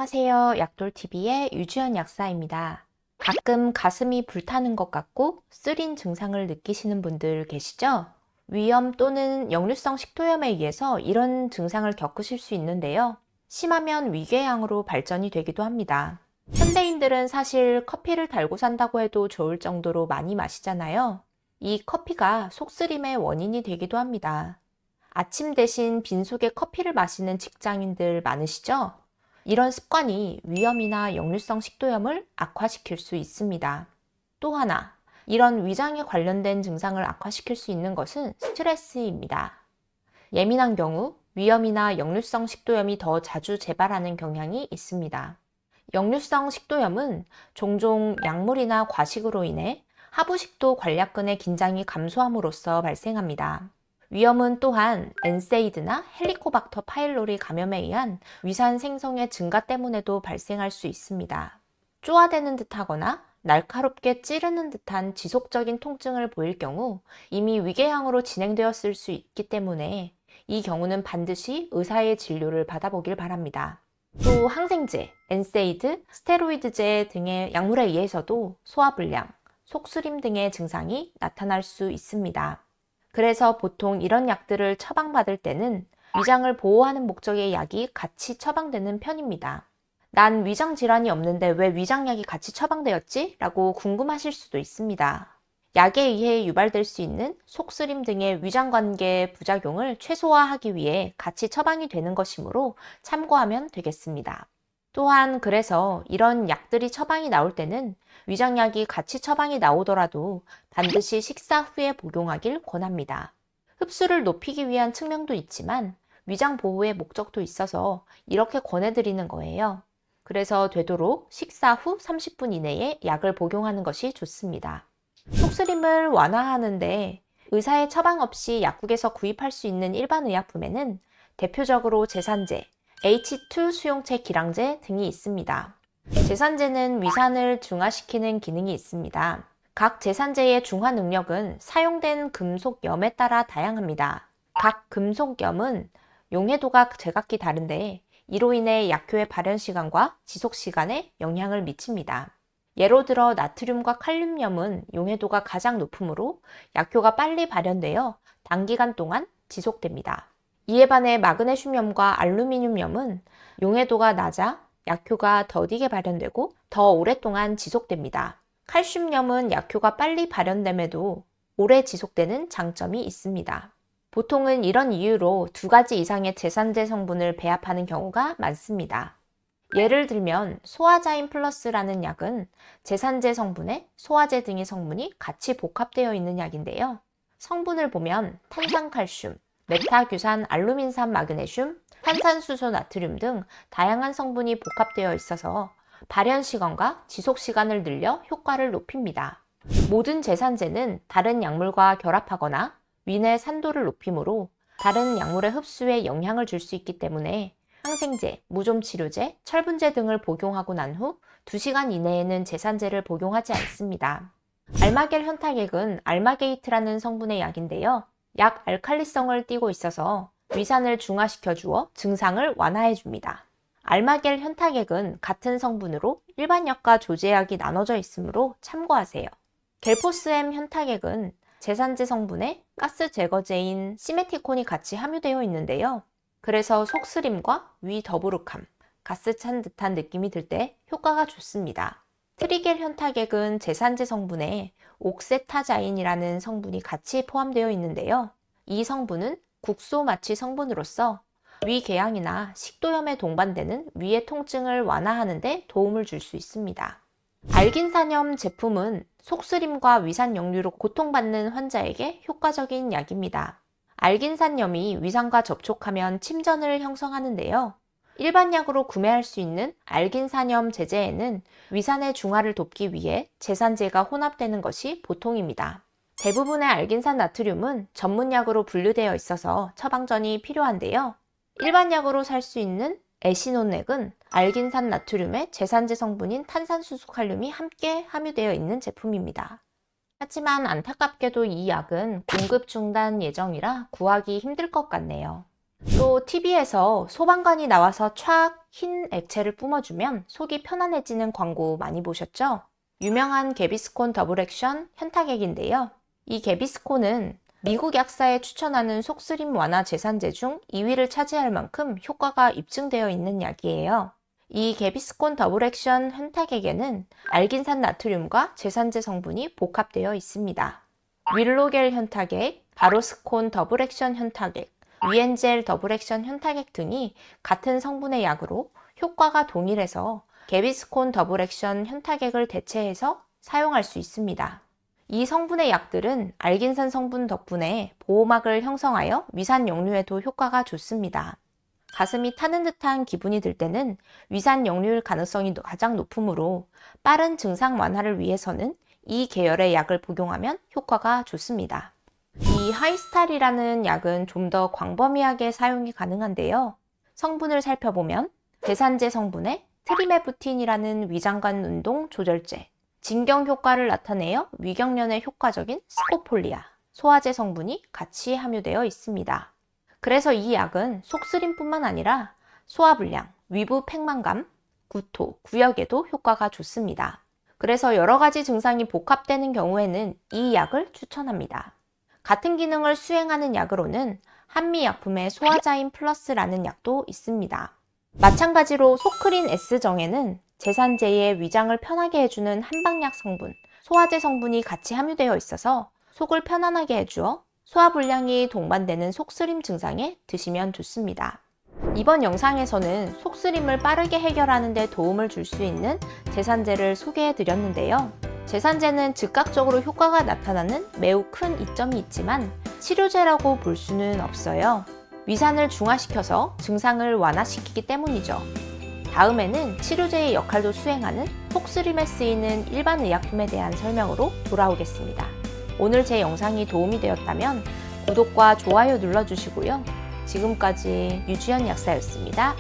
안녕하세요. 약돌TV의 유주연 약사입니다. 가끔 가슴이 불타는 것 같고 쓰린 증상을 느끼시는 분들 계시죠? 위염 또는 역류성 식도염에 의해서 이런 증상을 겪으실 수 있는데요. 심하면 위궤양으로 발전이 되기도 합니다. 현대인들은 사실 커피를 달고 산다고 해도 좋을 정도로 많이 마시잖아요. 이 커피가 속쓰림의 원인이 되기도 합니다. 아침 대신 빈속에 커피를 마시는 직장인들 많으시죠? 이런 습관이 위염이나 역류성 식도염을 악화시킬 수 있습니다. 또 하나, 이런 위장에 관련된 증상을 악화시킬 수 있는 것은 스트레스입니다. 예민한 경우 위염이나 역류성 식도염이 더 자주 재발하는 경향이 있습니다. 역류성 식도염은 종종 약물이나 과식으로 인해 하부식도 관략근의 긴장이 감소함으로써 발생합니다. 위염은 또한 엔세이드나 헬리코박터 파일로리 감염에 의한 위산 생성의 증가 때문에도 발생할 수 있습니다. 쪼아대는 듯하거나 날카롭게 찌르는 듯한 지속적인 통증을 보일 경우 이미 위궤양으로 진행되었을 수 있기 때문에 이 경우는 반드시 의사의 진료를 받아보길 바랍니다. 또 항생제, 엔세이드, 스테로이드제 등의 약물에 의해서도 소화불량, 속쓰림 등의 증상이 나타날 수 있습니다. 그래서 보통 이런 약들을 처방받을 때는 위장을 보호하는 목적의 약이 같이 처방되는 편입니다. 난 위장 질환이 없는데 왜 위장약이 같이 처방되었지? 라고 궁금하실 수도 있습니다. 약에 의해 유발될 수 있는 속쓰림 등의 위장관계 부작용을 최소화하기 위해 같이 처방이 되는 것이므로 참고하면 되겠습니다. 또한 그래서 이런 약들이 처방이 나올 때는 위장약이 같이 처방이 나오더라도 반드시 식사 후에 복용하길 권합니다. 흡수를 높이기 위한 측면도 있지만 위장 보호의 목적도 있어서 이렇게 권해드리는 거예요. 그래서 되도록 식사 후 30분 이내에 약을 복용하는 것이 좋습니다. 속쓰림을 완화하는데 의사의 처방 없이 약국에서 구입할 수 있는 일반 의약품에는 대표적으로 제산제, H2 수용체 기량제 등이 있습니다. 제산제는 위산을 중화시키는 기능이 있습니다. 각 제산제의 중화 능력은 사용된 금속염에 따라 다양합니다. 각 금속염은 용해도가 제각기 다른데 이로 인해 약효의 발현 시간과 지속 시간에 영향을 미칩니다. 예로 들어 나트륨과 칼륨염은 용해도가 가장 높으므로 약효가 빨리 발현되어 단기간 동안 지속됩니다. 이에 반해 마그네슘염과 알루미늄염은 용해도가 낮아 약효가 더디게 발현되고 더 오랫동안 지속됩니다. 칼슘염은 약효가 빨리 발현됨에도 오래 지속되는 장점이 있습니다. 보통은 이런 이유로 2가지 이상의 제산제 성분을 배합하는 경우가 많습니다. 예를 들면 소아자인 플러스라는 약은 제산제 성분에 소아제 등의 성분이 같이 복합되어 있는 약인데요. 성분을 보면 탄산칼슘, 메타규산 알루민산 마그네슘, 탄산수소 나트륨 등 다양한 성분이 복합되어 있어서 발현 시간과 지속 시간을 늘려 효과를 높입니다. 모든 제산제는 다른 약물과 결합하거나 위내 산도를 높이므로 다른 약물의 흡수에 영향을 줄 수 있기 때문에 항생제, 무좀치료제, 철분제 등을 복용하고 난 후 2시간 이내에는 제산제를 복용하지 않습니다. 알마겔 현타액은 알마게이트라는 성분의 약인데요. 약 알칼리성을 띠고 있어서 위산을 중화시켜 주어 증상을 완화해 줍니다. 알마겔 현타액은 같은 성분으로 일반 약과 조제약이 나눠져 있으므로 참고하세요. 겔포스엠 현타액은 제산제 성분에 가스 제거제인 시메티콘이 같이 함유되어 있는데요. 그래서 속쓰림과 위 더부룩함, 가스 찬 듯한 느낌이 들 때 효과가 좋습니다. 트리겔 현타액은 제산제 성분에 옥세타자인이라는 성분이 같이 포함되어 있는데요. 이 성분은 국소마취 성분으로서 위궤양이나 식도염에 동반되는 위의 통증을 완화하는 데 도움을 줄 수 있습니다. 알긴산염 제품은 속쓰림과 위산 역류로 고통받는 환자에게 효과적인 약입니다. 알긴산염이 위산과 접촉하면 침전을 형성하는데요. 일반 약으로 구매할 수 있는 알긴산염 제제에는 위산의 중화를 돕기 위해 제산제가 혼합되는 것이 보통입니다. 대부분의 알긴산 나트륨은 전문약으로 분류되어 있어서 처방전이 필요한데요. 일반 약으로 살 수 있는 에시노넥은 알긴산 나트륨에 제산제 성분인 탄산수소칼륨이 함께 함유되어 있는 제품입니다. 하지만 안타깝게도 이 약은 공급 중단 예정이라 구하기 힘들 것 같네요. 또 TV에서 소방관이 나와서 촥 흰 액체를 뿜어주면 속이 편안해지는 광고 많이 보셨죠? 유명한 개비스콘 더블 액션 현타객인데요. 이 개비스콘은 미국 약사에 추천하는 속쓰림 완화 제산제 중 2위를 차지할 만큼 효과가 입증되어 있는 약이에요. 이 개비스콘 더블 액션 현타객에는 알긴산 나트륨과 제산제 성분이 복합되어 있습니다. 윌로겔 현타객, 바로스콘 더블 액션 현타객, 위엔젤 더블 액션 현타객 등이 같은 성분의 약으로 효과가 동일해서 개비스콘 더블 액션 현타객을 대체해서 사용할 수 있습니다. 이 성분의 약들은 알긴산 성분 덕분에 보호막을 형성하여 위산 역류에도 효과가 좋습니다. 가슴이 타는 듯한 기분이 들 때는 위산 역류일 가능성이 가장 높으므로 빠른 증상 완화를 위해서는 이 계열의 약을 복용하면 효과가 좋습니다. 이 하이스탈이라는 약은 좀 더 광범위하게 사용이 가능한데요. 성분을 살펴보면 제산제 성분에 트리메부틴이라는 위장관 운동 조절제, 진경 효과를 나타내어 위경련에 효과적인 스코폴리아, 소화제 성분이 같이 함유되어 있습니다. 그래서 이 약은 속쓰림뿐만 아니라 소화불량, 위부 팽만감, 구토, 구역에도 효과가 좋습니다. 그래서 여러 가지 증상이 복합되는 경우에는 이 약을 추천합니다. 같은 기능을 수행하는 약으로는 한미약품의 소화자인 플러스라는 약도 있습니다. 마찬가지로 소크린 S정에는 제산제의 위장을 편하게 해주는 한방약 성분, 소화제 성분이 같이 함유되어 있어서 속을 편안하게 해주어 소화불량이 동반되는 속쓰림 증상에 드시면 좋습니다. 이번 영상에서는 속쓰림을 빠르게 해결하는 데 도움을 줄 수 있는 제산제를 소개해 드렸는데요. 제산제는 즉각적으로 효과가 나타나는 매우 큰 이점이 있지만 치료제라고 볼 수는 없어요. 위산을 중화시켜서 증상을 완화시키기 때문이죠. 다음에는 치료제의 역할도 수행하는 속쓰림에 쓰이는 일반 의약품에 대한 설명으로 돌아오겠습니다. 오늘 제 영상이 도움이 되었다면 구독과 좋아요 눌러주시고요. 지금까지 유주연 약사였습니다.